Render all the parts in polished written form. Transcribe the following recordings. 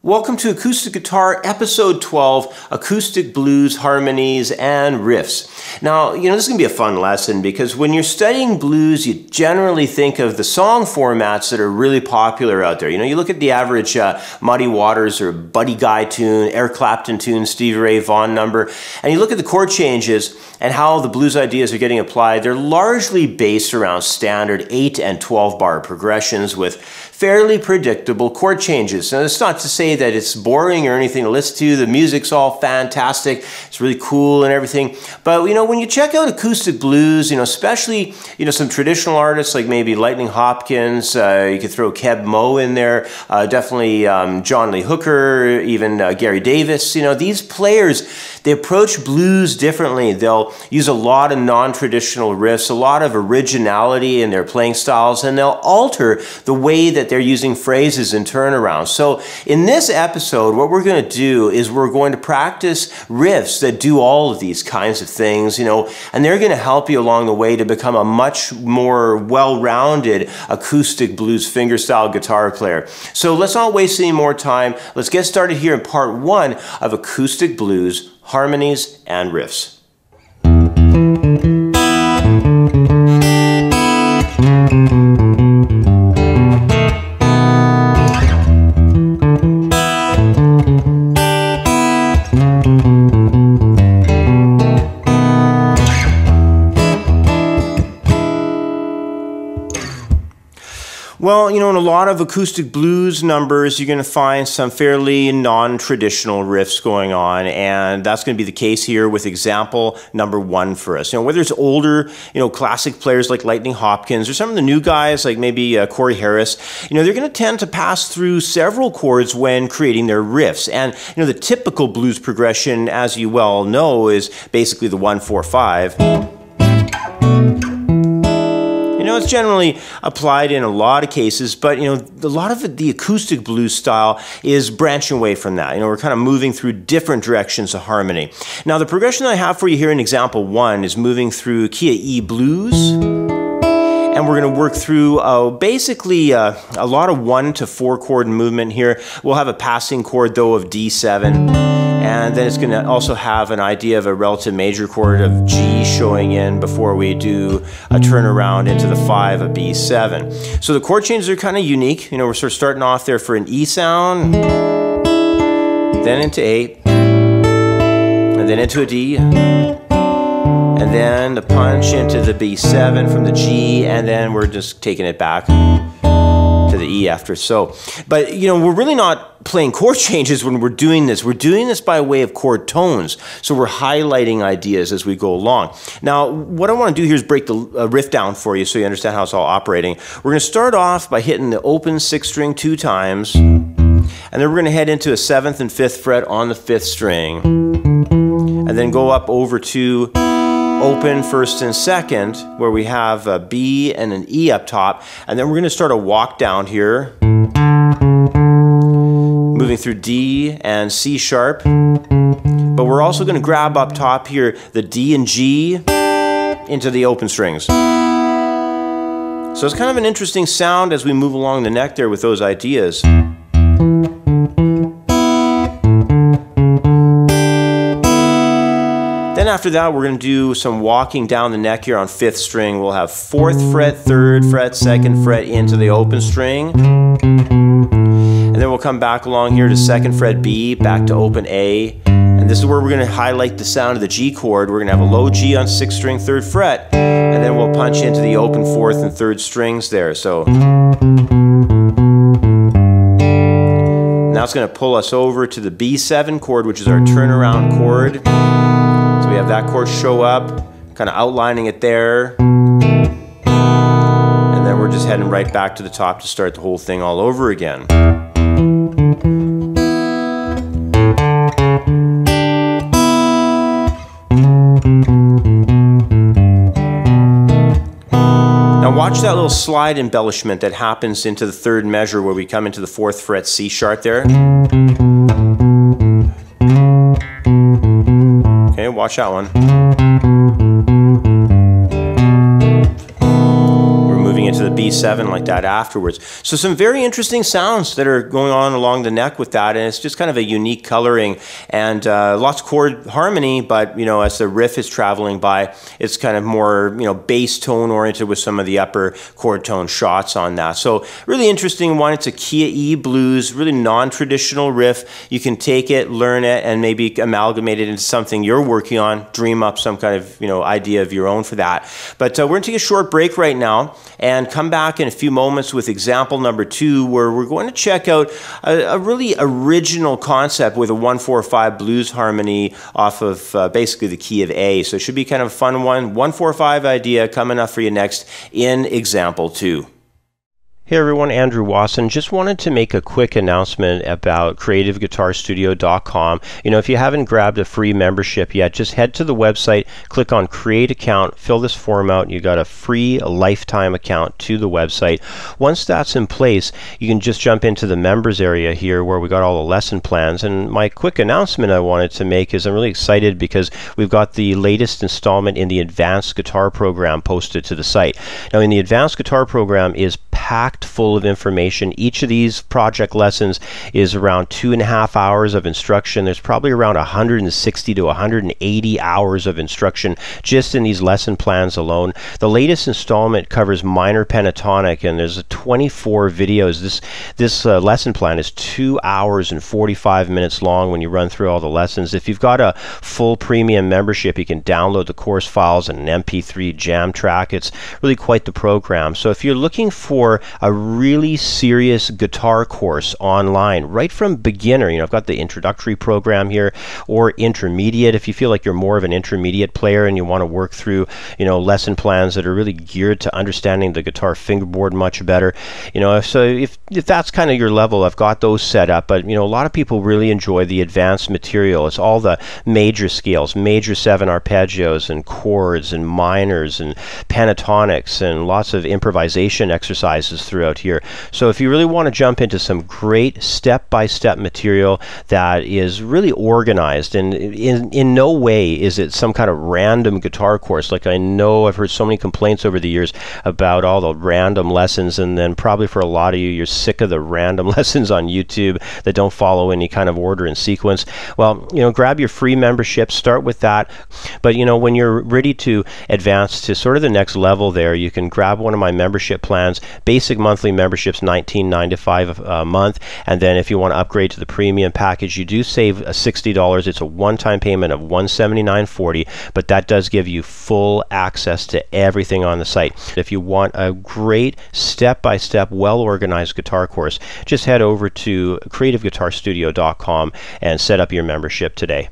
Welcome to Acoustic Guitar, Episode 12, Acoustic Blues, Harmonies, and Riffs. Now, this is going to be a fun lesson because when you're studying blues, you generally think of the song formats that are really popular out there. You look at the average Muddy Waters or Buddy Guy tune, Eric Clapton tune, Stevie Ray Vaughn number, and you look at the chord changes and how the blues ideas are getting applied. They're largely based around standard 8 and 12 bar progressions with fairly predictable chord changes. Now, that's not to say that it's boring or anything to listen to. The music's all fantastic. It's really cool and everything. But, when you check out acoustic blues, especially, some traditional artists like maybe Lightening Hopkins, you could throw Keb Mo in there, definitely John Lee Hooker, even Gary Davis. These players, they approach blues differently. They'll use a lot of non-traditional riffs, a lot of originality in their playing styles, and they'll alter the way that they're using phrases and turnarounds. So in this episode, what we're going to do is we're going to practice riffs that do all of these kinds of things, and they're going to help you along the way to become a much more well-rounded acoustic blues fingerstyle guitar player. So let's not waste any more time. Let's get started here in part 1 of Acoustic Blues, Harmonies, and Riffs. Well, in a lot of acoustic blues numbers, you're going to find some fairly non-traditional riffs going on, and that's going to be the case here with example number 1 for us. Whether it's older, classic players like Lightning Hopkins, or some of the new guys like maybe Corey Harris, they're going to tend to pass through several chords when creating their riffs. And, the typical blues progression, as you well know, is basically the 1-4-5. It's generally applied in a lot of cases, but a lot of the acoustic blues style is branching away from that. We're kind of moving through different directions of harmony. Now, the progression I have for you here in example 1 is moving through key of E blues, and we're going to work through basically a lot of 1 to 4 chord movement here. We'll have a passing chord though of D7. And then it's going to also have an idea of a relative major chord of G showing in before we do a turnaround into the 5 of B7. So the chord changes are kind of unique. We're sort of starting off there for an E sound, then into A, and then into a D, and then the punch into the B7 from the G, and then we're just taking it back to the E after so. But we're really not playing chord changes when we're doing this. We're doing this by way of chord tones. So we're highlighting ideas as we go along. Now, what I want to do here is break the riff down for you so you understand how it's all operating. We're going to start off by hitting the open 6th string 2 times, and then we're going to head into a 7th and 5th fret on the 5th string, and then go up over to open 1st and 2nd, where we have a B and an E up top, and then we're going to start a walk down here, moving through D and C sharp, but we're also going to grab up top here the D and G into the open strings. So it's kind of an interesting sound as we move along the neck there with those ideas. Then after that, we're going to do some walking down the neck here on 5th string. We'll have 4th fret, 3rd fret, 2nd fret into the open string. And then we'll come back along here to 2nd fret B, back to open A. And this is where we're going to highlight the sound of the G chord. We're going to have a low G on 6th string, 3rd fret. And then we'll punch into the open 4th and 3rd strings there. So now it's going to pull us over to the B7 chord, which is our turnaround chord. So we have that chord show up, kind of outlining it there. And then we're just heading right back to the top to start the whole thing all over again. Now watch that little slide embellishment that happens into the 3rd measure where we come into the 4th fret C sharp there. Okay, watch that one. We're moving into the B7 like that afterwards. So some very interesting sounds that are going on along the neck with that, and it's just kind of a unique coloring, and lots of chord harmony, but you know, as the riff is traveling by, it's kind of more, you know, bass tone oriented with some of the upper chord tone shots on that. So really interesting one. It's a key of E blues, really non-traditional riff. You can take it, learn it, and maybe amalgamate it into something you're working on, dream up some kind of, you know, idea of your own for that. But we're going to take a short break right now and come back in a few moments with example number 2, where we're going to check out a really original concept with a 1-4-5 blues harmony off of basically the key of A. So it should be kind of a fun one. 1-4-5 idea coming up for you next in example 2. Hey everyone, Andrew Wasson. Just wanted to make a quick announcement about creativeguitarstudio.com. You know, if you haven't grabbed a free membership yet, just head to the website, click on Create Account, fill this form out, and you got a free lifetime account to the website. Once that's in place, you can just jump into the members area here where we got all the lesson plans. And my quick announcement I wanted to make is I'm really excited because we've got the latest installment in the Advanced Guitar program posted to the site. Now, in the Advanced Guitar program is packed full of information. Each of these project lessons is around 2.5 hours of instruction. There's probably around 160 to 180 hours of instruction just in these lesson plans alone. The latest installment covers minor pentatonic, and there's 24 videos. This lesson plan is 2 hours and 45 minutes long when you run through all the lessons. If you've got a full premium membership, you can download the course files and an MP3 jam track. It's really quite the program. So if you're looking for a really serious guitar course online, right from beginner, you know, I've got the introductory program here, or intermediate, if you feel like you're more of an intermediate player and you want to work through, you know, lesson plans that are really geared to understanding the guitar fingerboard much better. You know, so if that's kind of your level, I've got those set up. But, you know, a lot of people really enjoy the advanced material. It's all the major scales, major 7 arpeggios and chords and minors and pentatonics and lots of improvisation exercises throughout here. So if you really want to jump into some great step-by-step material that is really organized, and in no way is it some kind of random guitar course. Like, I know I've heard so many complaints over the years about all the random lessons, and then probably for a lot of you, you're sick of the random lessons on YouTube that don't follow any kind of order and sequence. Well, you know, grab your free membership, start with that. But, you know, when you're ready to advance to sort of the next level there, you can grab one of my membership plans. Basic monthly membership's $19.95 a month, and then if you want to upgrade to the premium package, you do save $60. It's a one-time payment of $179.40, but that does give you full access to everything on the site. If you want a great step-by-step, well-organized guitar course, just head over to creativeguitarstudio.com and set up your membership today.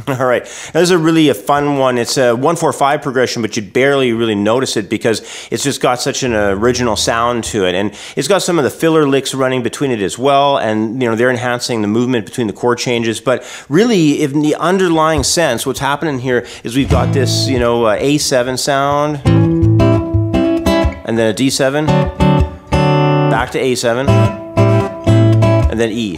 All right, this is a fun one. It's a 1-4-5 progression, but you'd barely really notice it because it's just got such an original sound to it, and it's got some of the filler licks running between it as well, and you know, they're enhancing the movement between the chord changes. But really, in the underlying sense, what's happening here is we've got this, you know, A7 sound, and then a D7, back to A7, and then E.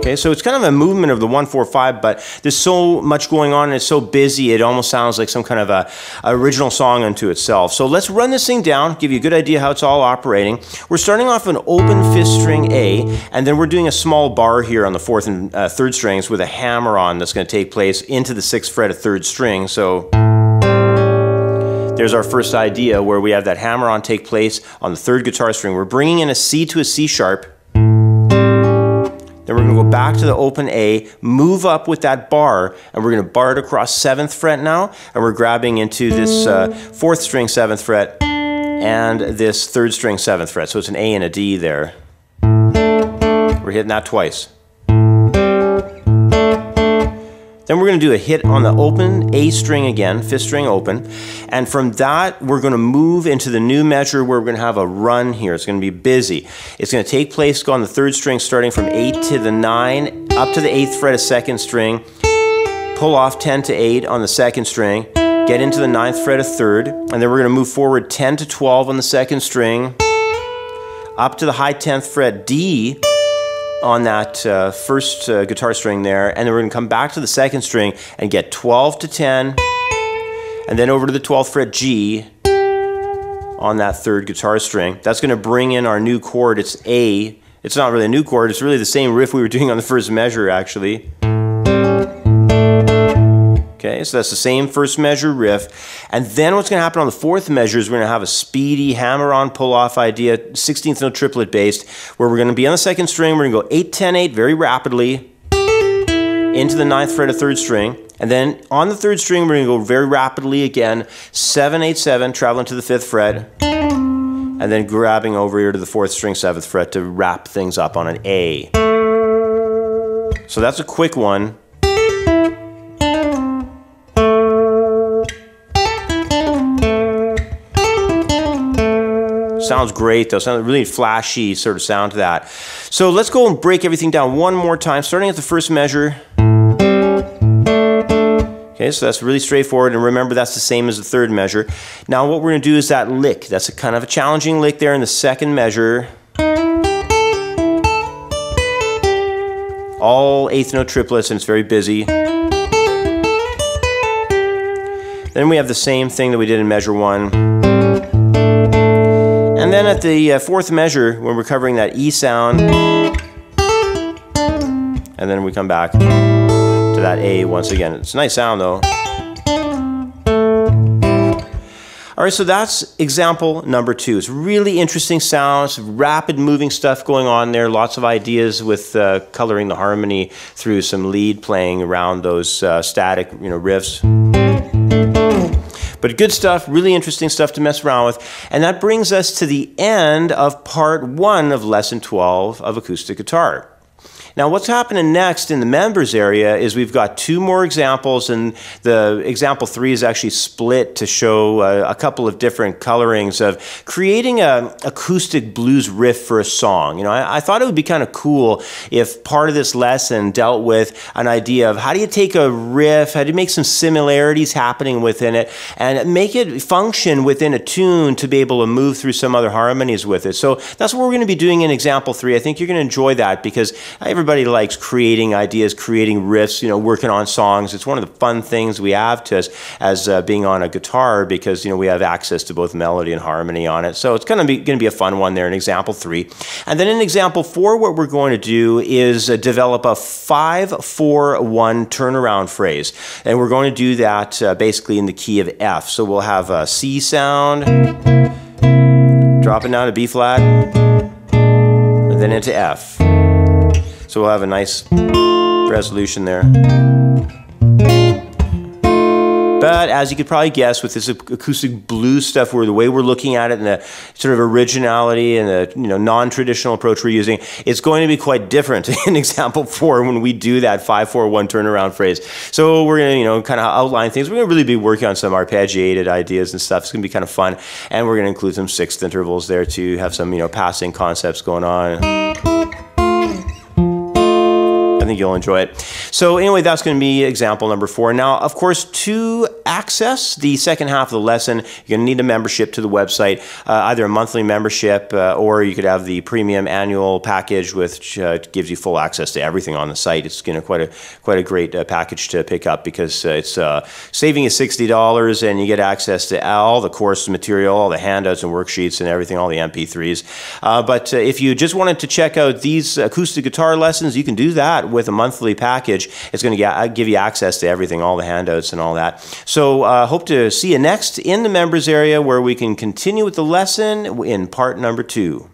Okay, so it's kind of a movement of the 1-4-5, but there's so much going on and it's so busy, it almost sounds like some kind of a original song unto itself. So let's run this thing down, give you a good idea how it's all operating. We're starting off an open 5th string A, and then we're doing a small bar here on the 4th and 3rd strings with a hammer on that's going to take place into the 6th fret of 3rd string. So there's our first idea where we have that hammer on take place on the 3rd guitar string. We're bringing in a C to a C sharp. Then we're going to go back to the open A, move up with that bar, and we're going to bar it across 7th fret now, and we're grabbing into this 4th string 7th fret and this 3rd string 7th fret. So it's an A and a D there. We're hitting that twice. Then we're going to do a hit on the open A string again, 5th string open, and from that we're going to move into the new measure where we're going to have a run here. It's going to be busy. It's going to take place on the 3rd string starting from 8 to the 9, up to the 8th fret of 2nd string, pull off 10 to 8 on the 2nd string, get into the 9th fret a third, and then we're going to move forward 10 to 12 on the 2nd string, up to the high 10th fret D on that first guitar string there, and then we're going to come back to the 2nd string and get 12 to 10, and then over to the 12th fret G on that 3rd guitar string. That's going to bring in our new chord. It's A. It's not really a new chord, it's really the same riff we were doing on the first measure, actually. Okay, so that's the same first measure riff. And then what's going to happen on the 4th measure is we're going to have a speedy hammer-on pull-off idea, 16th note triplet based, where we're going to be on the 2nd string, we're going to go 8, 10, 8 very rapidly, into the 9th fret of 3rd string. And then on the 3rd string, we're going to go very rapidly again, 7, 8, 7, traveling to the 5th fret, and then grabbing over here to the 4th string, 7th fret to wrap things up on an A. So that's a quick one. Sounds great though, sounds really flashy sort of sound to that. So let's go and break everything down one more time, starting at the first measure. Okay, so that's really straightforward, and remember that's the same as the 3rd measure. Now what we're going to do is that lick. That's a kind of a challenging lick there in the 2nd measure. All 8th note triplets, and it's very busy. Then we have the same thing that we did in measure 1. And then at the 4th measure, when we're covering that E sound, and then we come back to that A once again. It's a nice sound though. All right, so that's example number 2. It's really interesting sounds, rapid moving stuff going on there, lots of ideas with coloring the harmony through some lead playing around those static, riffs. But good stuff, really interesting stuff to mess around with. And that brings us to the end of part 1 of lesson 12 of acoustic guitar. Now what's happening next in the members area is we've got 2 more examples, and the example 3 is actually split to show a couple of different colorings of creating an acoustic blues riff for a song. I thought it would be kind of cool if part of this lesson dealt with an idea of how do you take a riff, how do you make some similarities happening within it, and make it function within a tune to be able to move through some other harmonies with it. So that's what we're going to be doing in example 3. I think you're going to enjoy that because everybody likes creating ideas, creating riffs, working on songs. It's one of the fun things we have to us as being on a guitar because, we have access to both melody and harmony on it. So it's going to be a fun one there in example 3. And then in example 4, what we're going to do is develop a 5-4-1 turnaround phrase. And we're going to do that basically in the key of F. So we'll have a C sound, drop it down to B flat, and then into F. So we'll have a nice resolution there. But as you could probably guess, with this acoustic blues stuff, where the way we're looking at it and the sort of originality and the non-traditional approach we're using, it's going to be quite different in example 4 when we do that 5-4-1 turnaround phrase. So we're going to kind of outline things. We're going to really be working on some arpeggiated ideas and stuff. It's going to be kind of fun, and we're going to include some 6th intervals there to have some passing concepts going on. I think you'll enjoy it. So anyway, that's going to be example number 4. Now, of course, to access the second half of the lesson, you're going to need a membership to the website, either a monthly membership or you could have the premium annual package, which gives you full access to everything on the site. It's quite a great package to pick up because it's saving you $60 and you get access to all the course material, all the handouts and worksheets and everything, all the MP3s. But if you just wanted to check out these acoustic guitar lessons, you can do that with a monthly package. It's going to give you access to everything, all the handouts and all that. So hope to see you next in the members area where we can continue with the lesson in part number 2.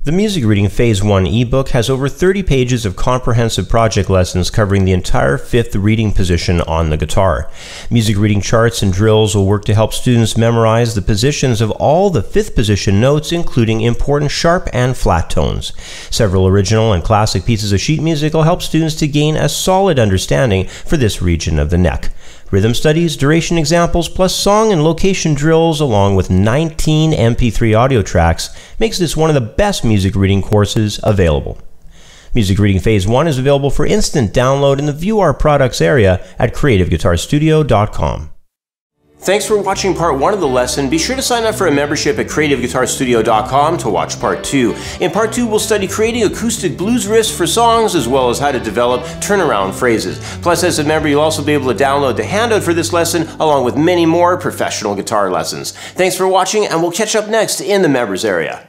The Music Reading Phase 1 ebook has over 30 pages of comprehensive project lessons covering the entire 5th reading position on the guitar. Music reading charts and drills will work to help students memorize the positions of all the 5th position notes, including important sharp and flat tones. Several original and classic pieces of sheet music will help students to gain a solid understanding for this region of the neck. Rhythm studies, duration examples, plus song and location drills, along with 19 MP3 audio tracks, makes this one of the best music reading courses available. Music Reading Phase 1 is available for instant download in the View Our Products area at creativeguitarstudio.com. Thanks for watching part 1 of the lesson. Be sure to sign up for a membership at creativeguitarstudio.com to watch part 2. In part 2, we'll study creating acoustic blues riffs for songs, as well as how to develop turnaround phrases. Plus, as a member, you'll also be able to download the handout for this lesson, along with many more professional guitar lessons. Thanks for watching, and we'll catch up next in the members area.